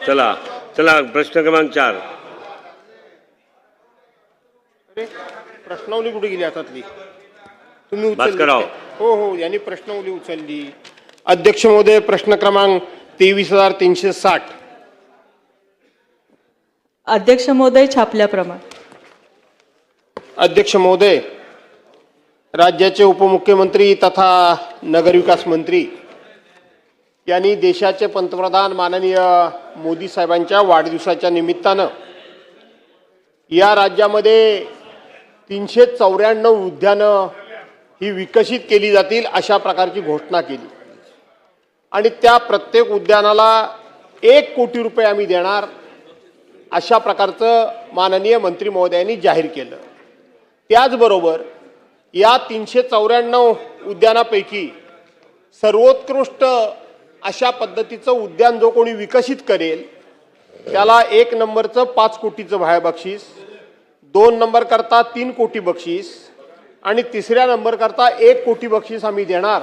चला चला प्रश्न क्रमांक 4. प्रश्नावली कुठे गेली हातातली? तुम्ही भास्करराव. हो हो, यांनी प्रश्नावली उचलली. अध्यक्ष महोदय, प्रश्न क्रमांक 23,360. अध्यक्ष महोदय, छापल्याप्रमाणे. अध्यक्ष महोदय, राज्याचे उपमुख्यमंत्री तथा नगरविकास मंत्री यांनी देशाचे पंतप्रधान माननीय मोदी साहेबांच्या वाढदिवसाच्या निमित्तानं या राज्यामध्ये 394 उद्यानं ही विकसित केली जातील अशा प्रकारची घोषणा केली आणि त्या प्रत्येक उद्यानाला 1 कोटी रुपये आम्ही देणार अशा प्रकारचं माननीय मंत्री महोदयांनी जाहीर केलं. त्याचबरोबर या 394 उद्यानापैकी सर्वोत्कृष्ट अशा पद्धतीचं उद्यान जो कोणी विकसित करेल त्याला 1 नंबरचं 5 कोटीचं बक्षीस, 2 नंबर करता 3 कोटी बक्षीस आणि 3ऱ्या नंबर करता 1 कोटी बक्षीस आम्ही देणार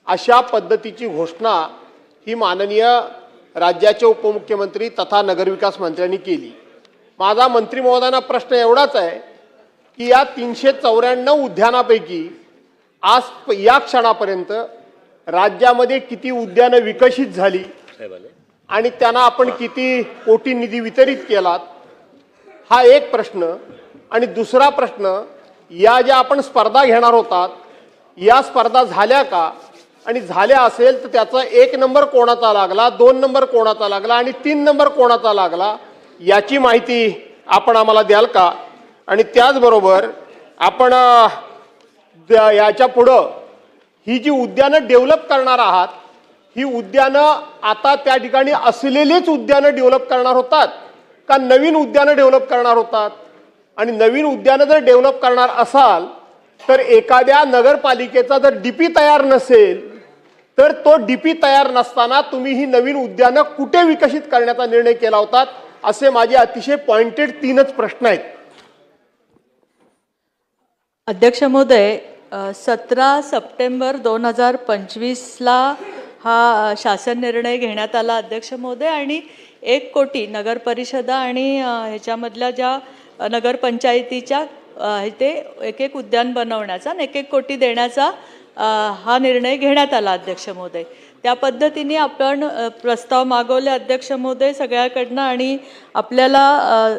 अशा पद्धतीची घोषणा ही माननीय राज्याचे उपमुख्यमंत्री तथा नगरविकास मंत्र्यांनी केली. माझा मंत्री महोदयांना प्रश्न एवढाच आहे की या 394 उद्यानापैकी आज या क्षणापर्यंत राज्यामध्ये किती उद्यानं विकसित झाली आणि त्यांना आपण किती कोटी निधी वितरित केलात, हा एक प्रश्न. आणि दुसरा प्रश्न, या ज्या आपण स्पर्धा घेणार होतात या स्पर्धा झाल्या का आणि झाल्या असेल तर त्याचा 1 नंबर कोणाचा लागला, 2 नंबर कोणाचा लागला आणि 3 नंबर कोणाचा लागला याची माहिती आपण आम्हाला द्याल का? आणि त्याचबरोबर आपण याच्या पुढं ही जी उद्यानं डेव्हलप करणार आहात ही उद्यानं आता त्या ठिकाणी असलेलीच उद्यानं डेव्हलप करणार होतात का नवीन उद्यानं डेव्हलप करणार होतात? आणि नवीन उद्यानं जर डेव्हलप करणार असाल तर एखाद्या नगरपालिकेचा जर डीपी तयार नसेल तर तो डीपी तयार नसताना तुम्ही ही नवीन उद्यानं कुठे विकसित करण्याचा निर्णय केला होता? असे माझे अतिशय पॉइंटेड 3च प्रश्न आहेत. अध्यक्ष महोदय, 17 सप्टेंबर 2025ला हा शासन निर्णय घेण्यात आला अध्यक्ष महोदय आणि 1 कोटी नगर परिषदा आणि ह्याच्यामधल्या ज्या नगरपंचायतीच्या ते एक उद्यान बनवण्याचा आणि 1 कोटी देण्याचा हा निर्णय घेण्यात आला अध्यक्ष महोदय. त्या पद्धतीने आपण प्रस्ताव मागवले अध्यक्ष महोदय सगळ्याकडनं आणि आपल्याला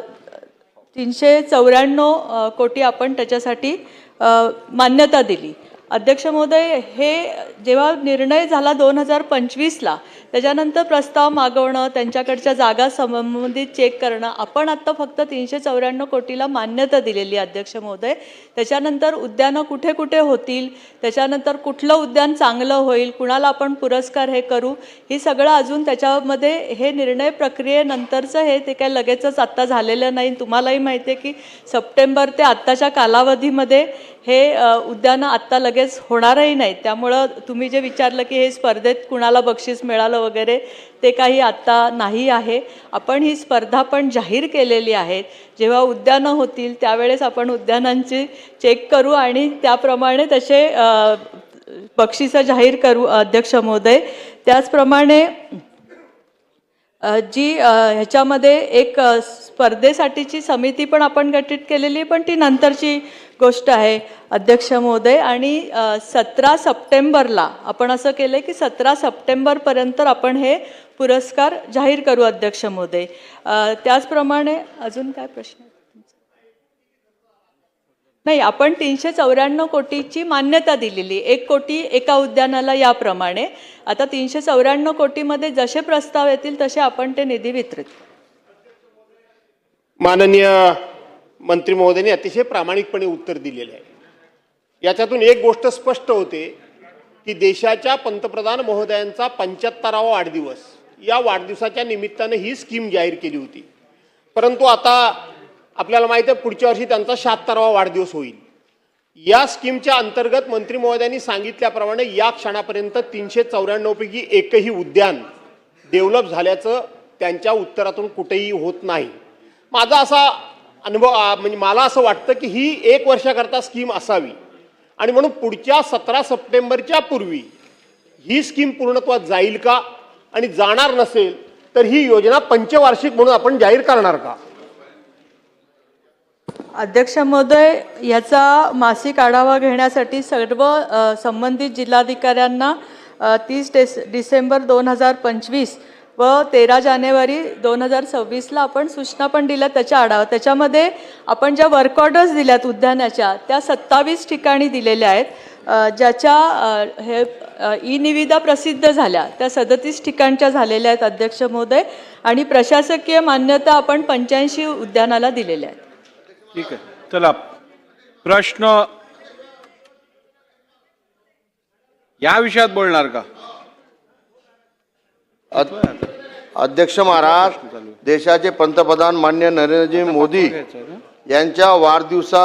394 कोटी आपण त्याच्यासाठी मान्यता दिली. अध्यक्ष महोदय, हे जेव्हा निर्णय झाला 2025ला त्याच्यानंतर प्रस्ताव मागवणं, त्यांच्याकडच्या जागा संबंधित चेक करणं, आपण आत्ता फक्त 394 कोटीला मान्यता दिलेली अध्यक्ष महोदय. त्याच्यानंतर उद्यानं कुठे कुठे होतील, त्याच्यानंतर कुठलं उद्यान चांगलं होईल, कुणाला आपण पुरस्कार हे करू, ही सगळं अजून त्याच्यामध्ये हे निर्णय प्रक्रियेनंतरचं हे ते काय लगेचच आत्ता झालेलं नाही. तुम्हालाही माहिती आहे की सप्टेंबर ते आत्ताच्या कालावधीमध्ये हे उद्यानं आत्ता लगेच होणारही नाही. त्यामुळं तुम्ही जे विचारलं की हे स्पर्धेत कुणाला बक्षीस मिळालं वगैरे ते काही आत्ता नाही आहे. आपण ही स्पर्धा पण जाहीर केलेली आहे. जेव्हा उद्यानं होतील त्यावेळेस आपण उद्यानांची चेक करू आणि त्याप्रमाणे तसे बक्षिसं जाहीर करू अध्यक्ष महोदय. त्याचप्रमाणे जी ह्याच्यामध्ये एक स्पर्धेसाठीची समिती पण आपण गठीत केलेली, पण ती नंतरची गोष्ट आहे अध्यक्ष महोदय. आणि 17 सप्टेंबरला आपण असं केलं की 17 सप्टेंबरपर्यंत आपण हे पुरस्कार जाहीर करू अध्यक्ष महोदय. त्याचप्रमाणे अजून काय प्रश्न? नाही, आपण 394 कोटीची मान्यता दिलेली, 1 कोटी एका उद्यानाला याप्रमाणे. आता 394 कोटीमध्ये जसे प्रस्ताव येतील तसे आपण ते निधी वितरित. माननीय मंत्री महोदयांनी अतिशय प्रामाणिकपणे उत्तर दिलेले आहे. याच्यातून एक गोष्ट स्पष्ट होते की देशाच्या पंतप्रधान महोदयांचा 75वा वाढदिवस, या वाढदिवसाच्या निमित्तानं ही स्कीम जाहीर केली होती. परंतु आता आपल्याला माहिती आहे पुढच्या वर्षी त्यांचा 76वा वाढदिवस होईल. या स्कीमच्या अंतर्गत मंत्री महोदयांनी सांगितल्याप्रमाणे या क्षणापर्यंत 394 पैकी एकही उद्यान डेव्हलप झाल्याचं त्यांच्या उत्तरातून कुठेही होत नाही. माझा असा अनुभव म्हणजे मला असं वाटतं की ही 1 वर्षाकरता स्कीम असावी आणि म्हणून पुढच्या 17 सप्टेंबरच्या पूर्वी ही स्कीम पूर्णत्वात जाईल का आणि जाणार नसेल तर ही योजना पंचवार्षिक म्हणून आपण जाहीर करणार का? अध्यक्ष महोदय, याचा मासिक आढावा घेण्यासाठी सर्व संबंधित जिल्हाधिकाऱ्यांना 30 डिसेंबर 2025 व 13 जानेवारी 2026ला आपण सूचना पण दिल्या त्याच्या आढावा. त्याच्यामध्ये आपण ज्या वर्क ऑर्डर्स दिल्यात उद्यानाच्या त्या 27 ठिकाणी दिलेल्या आहेत. ज्याच्या हे ई निविदा प्रसिद्ध झाल्या त्या 37 ठिकाणच्या झालेल्या आहेत अध्यक्ष महोदय, आणि प्रशासकीय मान्यता आपण 85 उद्यानाला दिलेल्या आहेत. ठीक आहे, चला प्रश्न या विषयात बोलणार का? अध्यक्ष महाराज, देशाचे पंतप्रधान मान्य नरेंद्रजी मोदी यांच्या वाढदिवसा